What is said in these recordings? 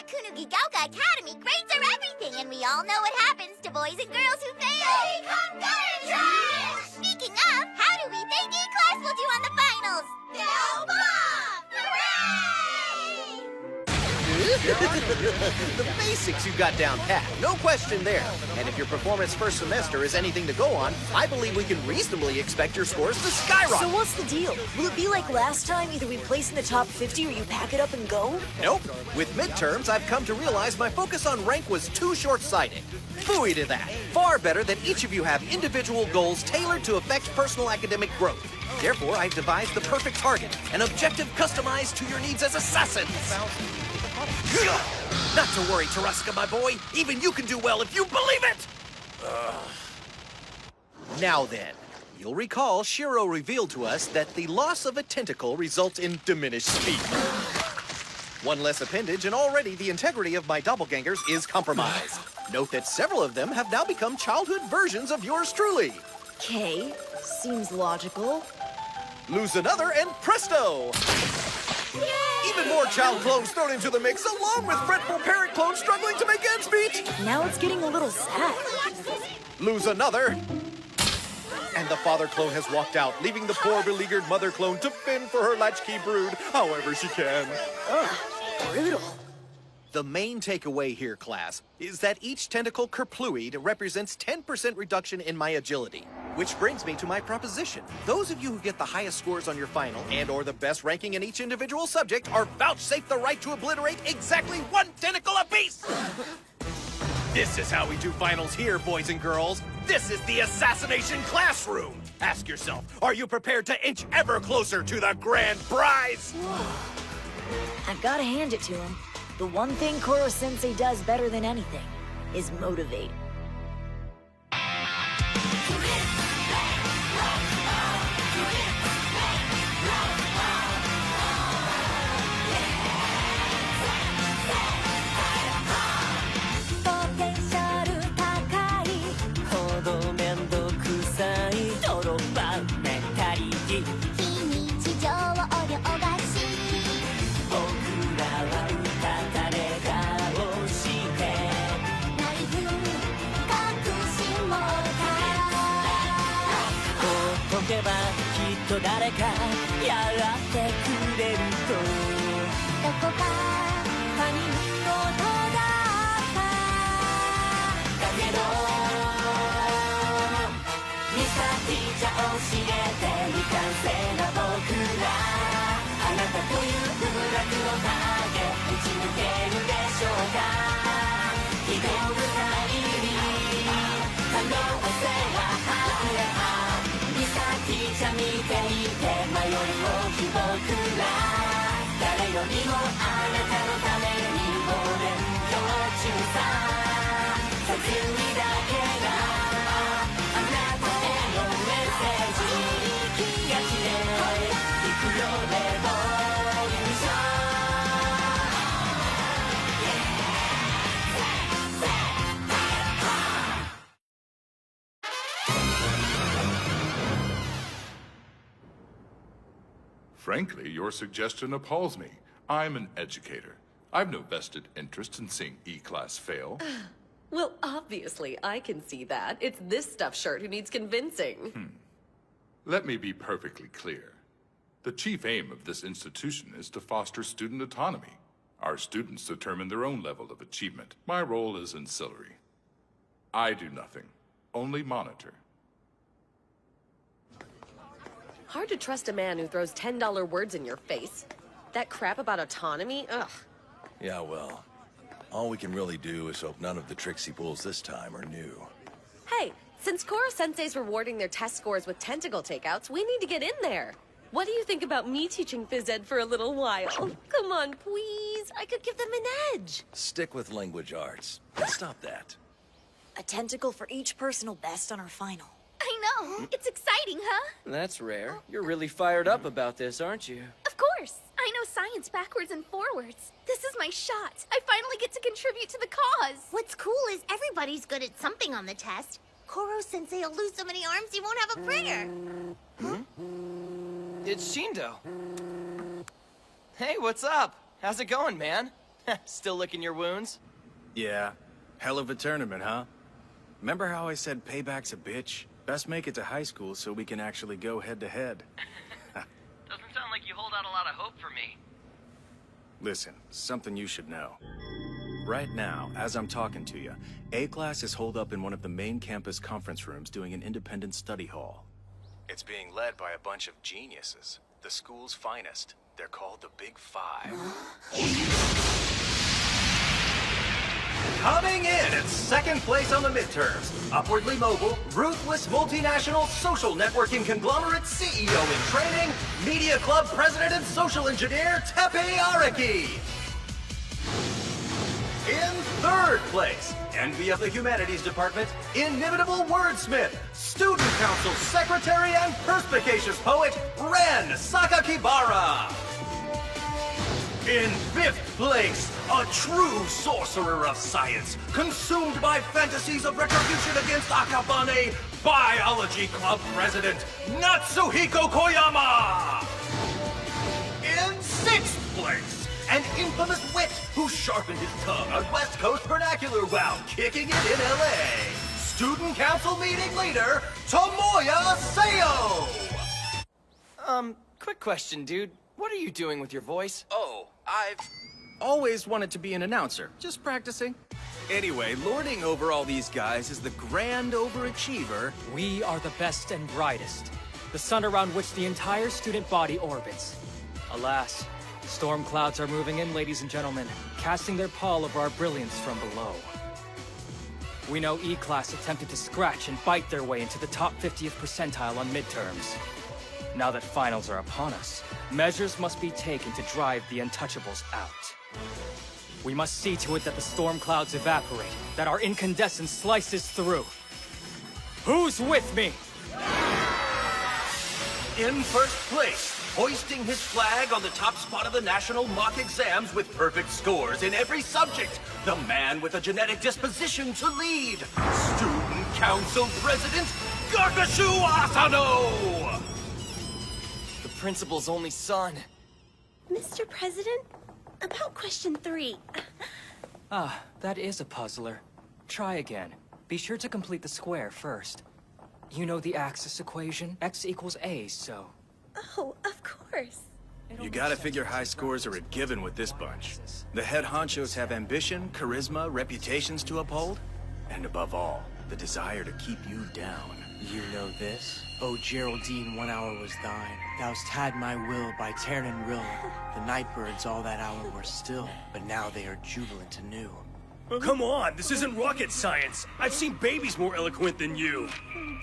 Kunugigauka Academy, grades are everything, and we all know what happens to boys and girls who fail. They become gutter trash! Speaking of, how do we think E-Class will do on the finals? They'll bomb! Hooray! The basics you got down pat, no question there. And if your performance first semester is anything to go on, I believe we can reasonably expect your scores to skyrocket. So what's the deal? Will it be like last time, either we place in the top 50 or you pack it up and go? Nope. With midterms, I've come to realize my focus on rank was too short-sighted. Phooey to that. Far better that each of you have individual goals tailored to affect personal academic growth. Therefore, I've devised the perfect target, an objective customized to your needs as assassins. Not to worry, Taraska, my boy. Even you can do well if you believe it! Now then, you'll recall Shiro revealed to us that the loss of a tentacle results in diminished speed. One less appendage, and already the integrity of my doppelgangers is compromised. Note that several of them have now become childhood versions of yours truly. Okay, seems logical. Lose another, and presto! Yay! Even more child clones thrown into the mix, along with fretful parent clones struggling to make ends meet! Now it's getting a little sad. Lose another. And the father clone has walked out, leaving the poor beleaguered mother clone to fend for her latchkey brood however she can. Ugh, brutal. The main takeaway here, class, is that each tentacle kerpluid represents 10% reduction in my agility. Which brings me to my proposition. Those of you who get the highest scores on your final and/or the best ranking in each individual subject are vouchsafed the right to obliterate exactly one tentacle apiece! This is how we do finals here, boys and girls. This is the Assassination classroom. Ask yourself, are you prepared to inch ever closer to the grand prize? I've gotta hand it to him. The one thing Koro-sensei does better than anything is motivate.「誰かやってくれると」「どこか他人事だった」「だけどミスターティーチャー教えて未完成な僕ら」「あなたという部落の影打ち抜けるでしょうか」「挑む限り可能性はあふれあミスターティーチャー見ていて迷いをき僕ら誰よりもあなたのために猛練強中さ殺意だけがあなたへのメッセージガチで行くよレボリューション Frankly, your suggestion appalls me. I'm an educator. I've no vested interest in seeing E-Class fail. Well, obviously, I can see that. It's this stuffed shirt who needs convincing. Let me be perfectly clear. The chief aim of this institution is to foster student autonomy. Our students determine their own level of achievement. My role is ancillary. I do nothing, only monitor. Hard to trust a man who throws $10 words in your face. That crap about autonomy? Ugh. Yeah, well, all we can really do is hope none of the tricks he pulls this time are new. Hey, since Koro-sensei's rewarding their test scores with tentacle takeouts, we need to get in there. What do you think about me teaching phys ed for a little while? Come on, please. I could give them an edge. Stick with language arts. Let's stop that. A tentacle for each personal best on our final. I know. It's exciting, huh? That's rare. You're really fired up about this, aren't you? Of course. I know science backwards and forwards. This is my shot. I finally get to contribute to the cause. What's cool is everybody's good at something on the test. Koro-sensei will lose so many arms he won't have a printer. It's Shindo. Hey, what's up? How's it going, man? Still licking your wounds? Yeah. Hell of a tournament, huh? Remember how I said payback's a bitch? Best make it to high school so we can actually go head-to-head. Doesn't sound like you hold out a lot of hope for me. Listen, something you should know. Right now, as I'm talking to you, A-Class is holed up in one of the main campus conference rooms doing an independent study hall. It's being led by a bunch of geniuses, the school's finest. They're called the Big Five. Coming in at second place on the midterms, upwardly mobile, ruthless multinational social networking conglomerate CEO in training, media club president and social engineer Tepe Araki. In third place, envy of the humanities department, inimitable wordsmith, student council secretary and perspicacious poet Ren Sakakibara. In fifth place, a true sorcerer of science, consumed by fantasies of retribution against Akabane, biology club president, Natsuhiko Koyama! In sixth place, an infamous wit who sharpened his tongue on West Coast vernacular while kicking it in LA, student council meeting leader, Tomoya Seo! Quick question, dude. What are you doing with your voice? Oh, I've always wanted to be an announcer. Just practicing. Anyway, lording over all these guys is the grand overachiever. We are the best and brightest, the sun around which the entire student body orbits. Alas, storm clouds are moving in, ladies and gentlemen, casting their pall over our brilliance from below. We know E-Class attempted to scratch and bite their way into the top 50th percentile on midterms. Now that finals are upon us, measures must be taken to drive the untouchables out. We must see to it that the storm clouds evaporate, that our incandescence slices through. Who's with me? In first place, hoisting his flag on the top spot of the national mock exams with perfect scores in every subject, the man with a genetic disposition to lead, Student Council President Gakashu Asano! The principal's only son. Mr. President, about question 3. Ah, that is a puzzler. Try again. Be sure to complete the square first. You know the axis equation? X equals A, so... Oh, of course. You gotta figure high scores are a given with this bunch. The head honchos have ambition, charisma, reputations to uphold, and above all, the desire to keep you down. You know this? O Geraldine, 1 hour was thine. Thou'st had my will by Tern and Rill. The night birds all that hour were still, but now they are jubilant anew. Come on, this isn't rocket science. I've seen babies more eloquent than you.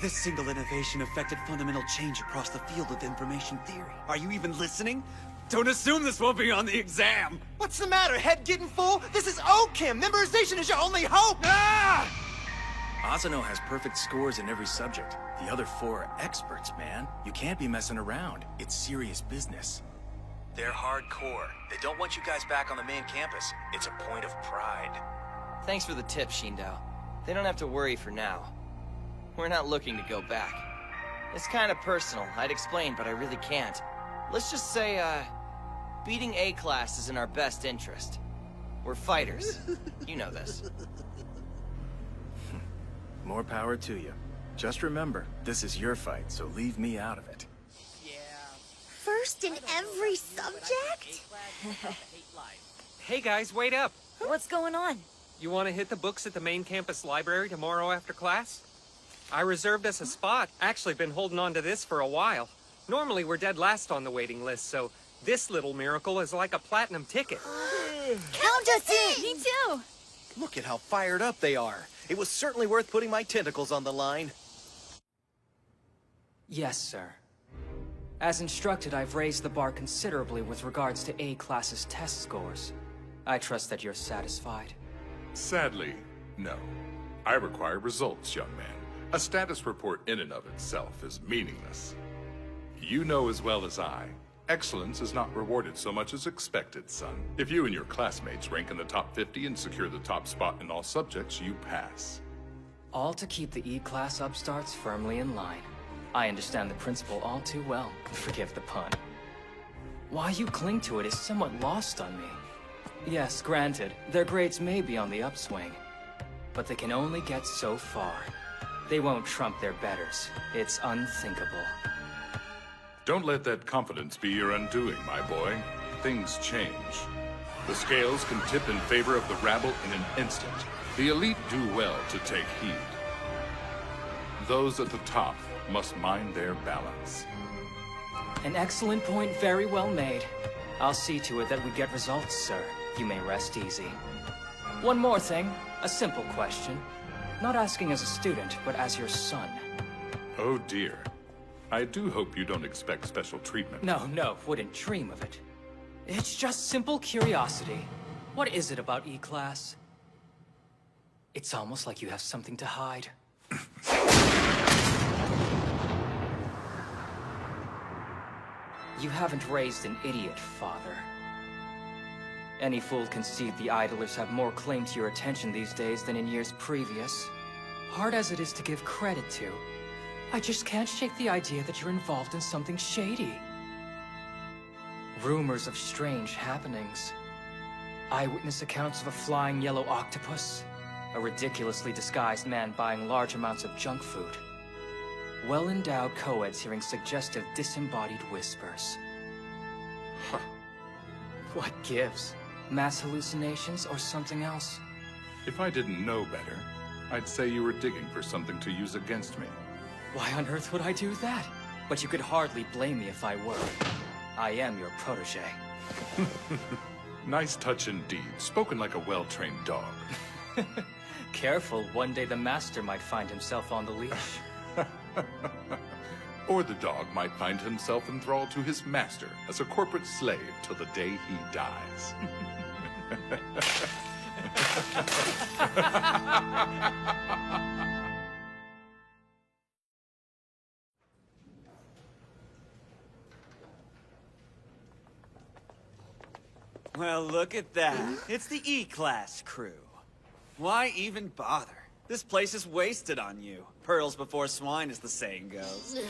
This single innovation affected fundamental change across the field of information theory. Are you even listening? Don't assume this won't be on the exam! What's the matter, head getting full? This is OChem! Memorization is your only hope! Ah! Asano has perfect scores in every subject. The other 4 are experts, man. You can't be messing around. It's serious business. They're hardcore. They don't want you guys back on the main campus. It's a point of pride. Thanks for the tip, Shindao. They don't have to worry for now. We're not looking to go back. It's kind of personal, I'd explain, but I really can't. Let's just say, beating A-Class is in our best interest. We're fighters. You know this. More power to you. Just remember, this is your fight, so leave me out of it. First in every subject? Hey guys, wait up. What's going on? You want to hit the books at the main campus library tomorrow after class? I reserved us a spot. Actually been holding on to this for a while. Normally we're dead last on the waiting list, so this little miracle is like a platinum ticket. Count us in! Me too! Look at how fired up they are. It was certainly worth putting my tentacles on the line. Yes, sir. As instructed, I've raised the bar considerably with regards to A-Class's test scores. I trust that you're satisfied. Sadly, no. I require results, young man. A status report in and of itself is meaningless. You know as well as I, excellence is not rewarded so much as expected, son. If you and your classmates rank in the top 50 and secure the top spot in all subjects, you pass. All to keep the E-Class upstarts firmly in line. I understand the principle all too well, forgive the pun. Why you cling to it is somewhat lost on me. Yes, granted, their grades may be on the upswing, but they can only get so far. They won't trump their betters. It's unthinkable. Don't let that confidence be your undoing, my boy. Things change. The scales can tip in favor of the rabble in an instant. The elite do well to take heed. Those at the top must mind their balance. An excellent point, very well made. I'll see to it that we get results, sir. You may rest easy. One more thing, a simple question. Not asking as a student, but as your son. Oh dear. I do hope you don't expect special treatment. No, wouldn't dream of it. It's just simple curiosity. What is it about E-Class? It's almost like you have something to hide. You haven't raised an idiot, father. Any fool can see the idlers have more claim to your attention these days than in years previous. Hard as it is to give credit to, I just can't shake the idea that you're involved in something shady. Rumors of strange happenings. Eyewitness accounts of a flying yellow octopus. A ridiculously disguised man buying large amounts of junk food. Well-endowed co-eds hearing suggestive disembodied whispers. Huh. What gives? Mass hallucinations or something else? If I didn't know better, I'd say you were digging for something to use against me. Why on earth would I do that? But you could hardly blame me if I were. I am your protege. Nice touch indeed, spoken like a well-trained dog. Careful, one day the master might find himself on the leash. Or the dog might find himself enthralled to his master as a corporate slave till the day he dies. Well, look at that. It's the E-Class crew. Why even bother? This place is wasted on you. Pearls before swine, as the saying goes. Ugh,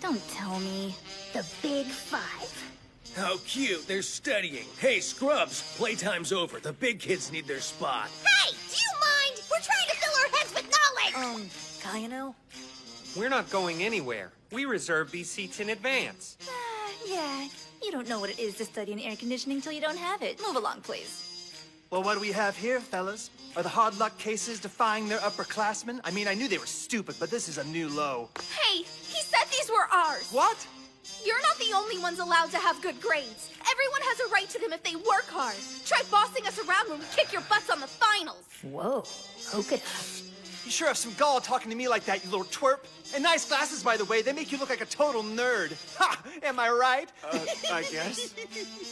don't tell me. The Big Five. How cute, they're studying. Hey, scrubs, playtime's over. The big kids need their spot. Hey, do you mind? We're trying to fill our heads with knowledge! Kayano? We're not going anywhere. We reserved these seats in advance. Yeah, you don't know what it is to study in air conditioning till you don't have it. Move along, please. Well, what do we have here, fellas? Are the hard luck cases defying their upperclassmen? I mean, I knew they were stupid, but this is a new low. Hey, he said these were ours. What? You're not the only ones allowed to have good grades. Everyone has a right to them if they work hard. Try bossing us around when we kick your butts on the finals. Whoa, okay. You sure have some gall talking to me like that, you little twerp. And nice glasses, by the way. They make you look like a total nerd. Ha! Am I right? I guess.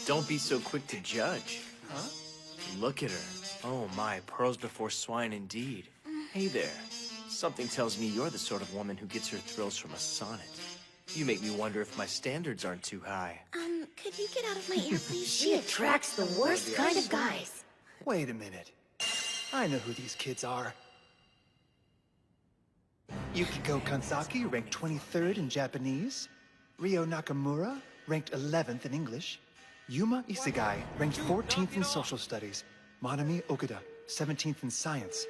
Don't be so quick to judge. Huh? Look at her. Oh my, pearls before swine indeed. Hey there. Something tells me you're the sort of woman who gets her thrills from a sonnet. You make me wonder if my standards aren't too high. Could you get out of my ear, please? She attracts the worst kind of guys. Wait a minute. I know who these kids are. Yukiko Kansaki, ranked 23rd in Japanese. Ryo Nakamura, ranked 11th in English. Yuma Isegai, ranked 14th in social studies. Manami Okuda, 17th in science.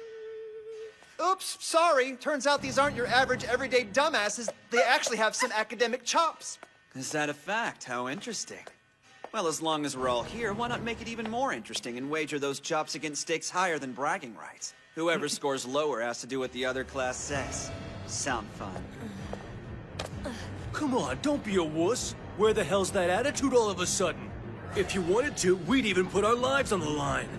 Oops, sorry. Turns out these aren't your average everyday dumbasses. They actually have some academic chops. Is that a fact? How interesting. Well, as long as we're all here, why not make it even more interesting and wager those chops against stakes higher than bragging rights? Whoever scores lower has to do what the other class says. Sound fun? Come on, don't be a wuss. Where the hell's that attitude all of a sudden? If you wanted to, we'd even put our lives on the line.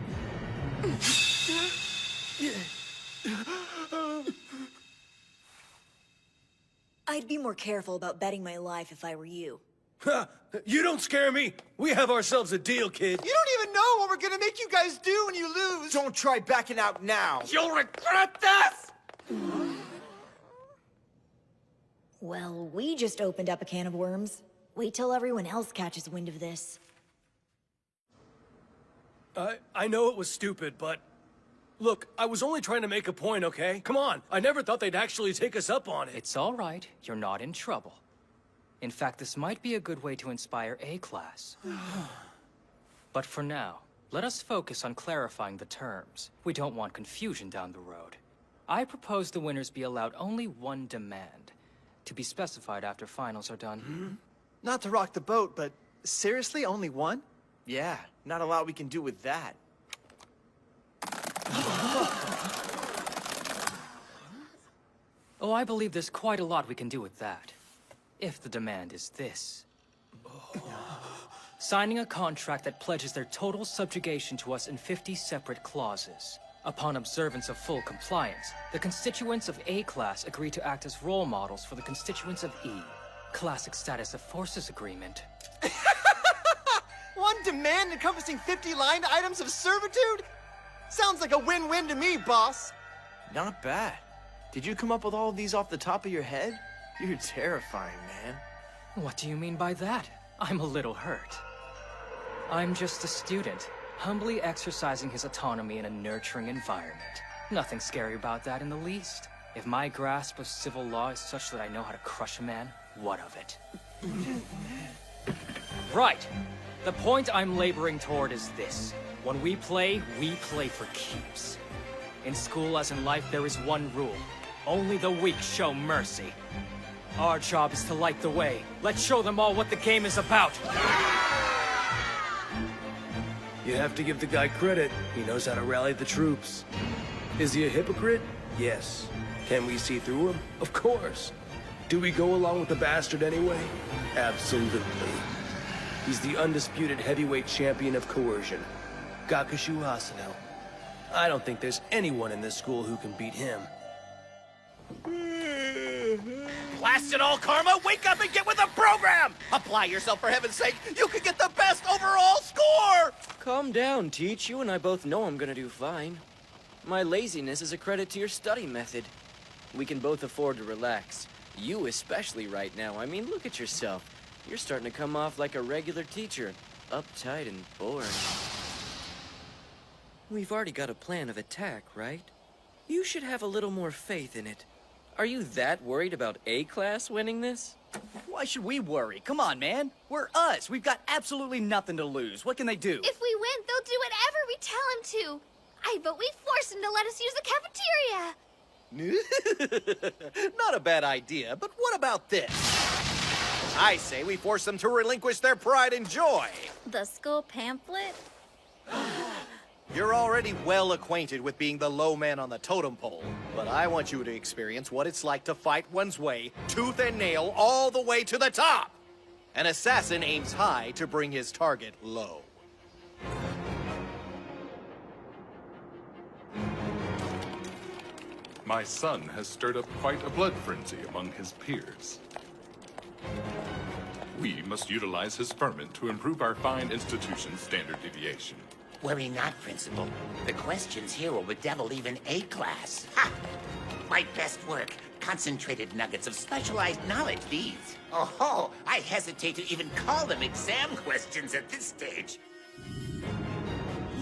I'd be more careful about betting my life if I were you. Ha! You don't scare me. We have ourselves a deal, kid. You don't even know what we're gonna make you guys do when you lose. Don't try backing out now. You'll regret this! Well, we just opened up a can of worms. Wait till everyone else catches wind of this. I know it was stupid, but... Look, I was only trying to make a point, okay? Come on, I never thought they'd actually take us up on it. It's all right. You're not in trouble. In fact, this might be a good way to inspire A-Class. But for now, Let us focus on clarifying the terms. We don't want confusion down the road. I propose the winners be allowed only one demand, to be specified after finals are done. Not to rock the boat, but seriously, only one? Yeah, not a lot we can do with that. Oh, I believe there's quite a lot we can do with that. If the demand is this. Signing a contract that pledges their total subjugation to us in 50 separate clauses. Upon observance of full compliance, the constituents of A-Class agree to act as role models for the constituents of E. Classic status of forces agreement. One demand encompassing 50 line items of servitude? Sounds like a win-win to me, boss. Not bad. Did you come up with all of these off the top of your head? You're terrifying, man. What do you mean by that? I'm a little hurt. I'm just a student, humbly exercising his autonomy in a nurturing environment. Nothing scary about that in the least. If my grasp of civil law is such that I know how to crush a man, what of it? Right. The point I'm laboring toward is this. When we play for keeps. In school as in life, there is one rule. Only the weak show mercy. Our job is to light the way. Let's show them all what the game is about. You have to give the guy credit. He knows how to rally the troops. Is he a hypocrite? Yes. Can we see through him? Of course. Do we go along with the bastard anyway? Absolutely. He's the undisputed heavyweight champion of coercion. Gakushu Asano. I don't think there's anyone in this school who can beat him. Blast it all, Karma! Wake up and get with the program! Apply yourself, for heaven's sake! You can get the best overall score! Calm down, Teach. You and I both know I'm gonna do fine. My laziness is a credit to your study method. We can both afford to relax. You especially right now. I mean, look at yourself. You're starting to come off like a regular teacher. Uptight and boring. We've already got a plan of attack, right? You should have a little more faith in it. Are you that worried about A-Class winning this? Why should we worry? Come on, man. We're us. We've got absolutely nothing to lose. What can they do? If we win, they'll do whatever we tell them to. I vote we force them to let us use the cafeteria. Not a bad idea, but what about this? I say we force them to relinquish their pride and joy. The school pamphlet? You're already well acquainted with being the low man on the totem pole, but I want you to experience what it's like to fight one's way, tooth and nail, all the way to the top. An assassin aims high to bring his target low. My son has stirred up quite a blood frenzy among his peers. We must utilize his ferment to improve our fine institution's standard deviation. Worry not, Principal. The questions here will bedevil even A-Class. Ha! My best work. Concentrated nuggets of specialized knowledge, these. Oh, I hesitate to even call them exam questions at this stage.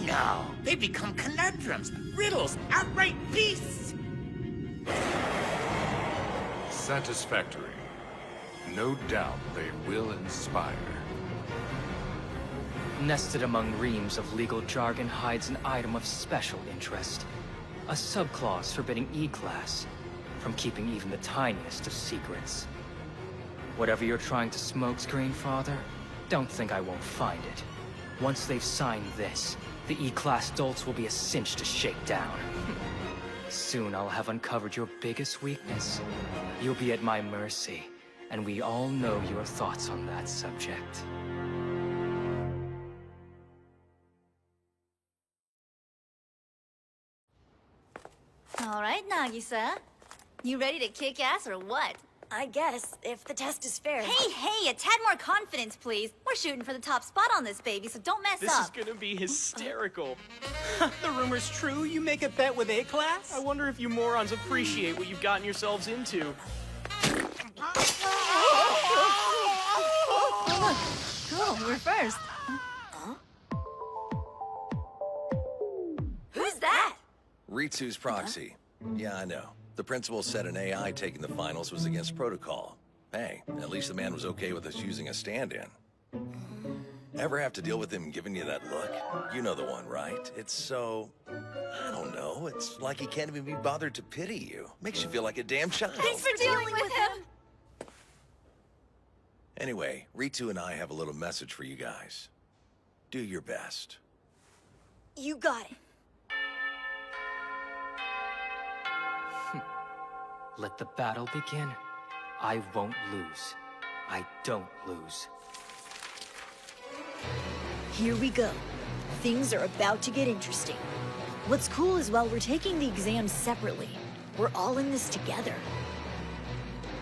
No, they become conundrums, riddles, outright beasts. Satisfactory. No doubt they will inspire. Nested among reams of legal jargon hides an item of special interest. A subclause forbidding E-Class from keeping even the tiniest of secrets. Whatever you're trying to smokescreen, Father, don't think I won't find it. Once they've signed this, the E-Class dolts will be a cinch to shake down. Soon I'll have uncovered your biggest weakness. You'll be at my mercy, and we all know your thoughts on that subject. All right, Nagisa. You ready to kick ass or what? I guess, if the test is fair. Hey, a tad more confidence, please. We're shooting for the top spot on this baby, so don't mess This up. is gonna be hysterical. The rumor's true? You make a bet with A-Class? I wonder if you morons appreciate what you've gotten yourselves into. Cool, we're first. Who's that? Ritsu's proxy. Yeah, I know. The principal said an AI taking the finals was against protocol. Hey, at least the man was okay with us using a stand-in. Ever have to deal with him giving you that look? You know the one, right? It's so... I don't know. It's like he can't even be bothered to pity you. Makes you feel like a damn child. Thanks for dealing with him! Anyway, Ritu and I have a little message for you guys. Do your best. You got it. Let the battle begin. I won't lose. I don't lose. Here we go. Things are about to get interesting. What's cool is while we're taking the exams separately, we're all in this together.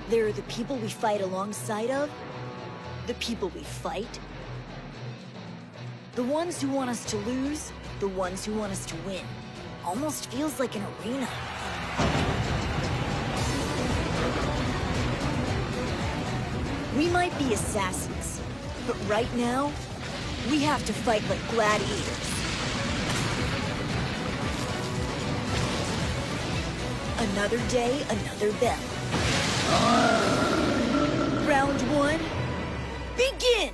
There are the people we fight alongside of, the people we fight, the ones who want us to lose, the ones who want us to win. Almost feels like an arena. We might be assassins, but right now, we have to fight like gladiators. Another day, another bell. Round one, begin!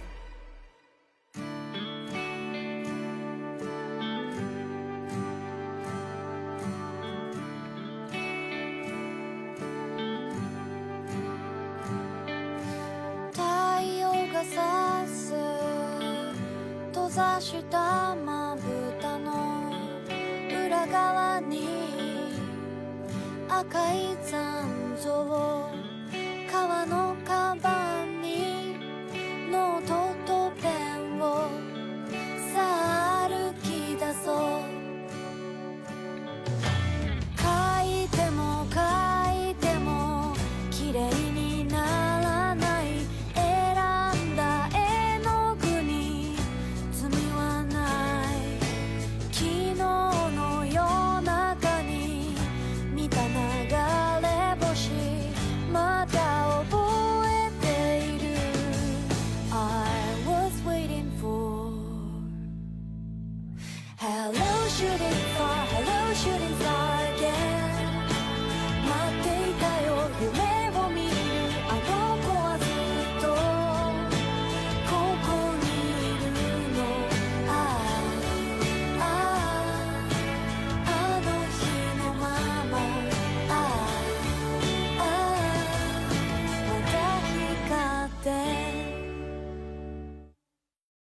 Hello, shooting star,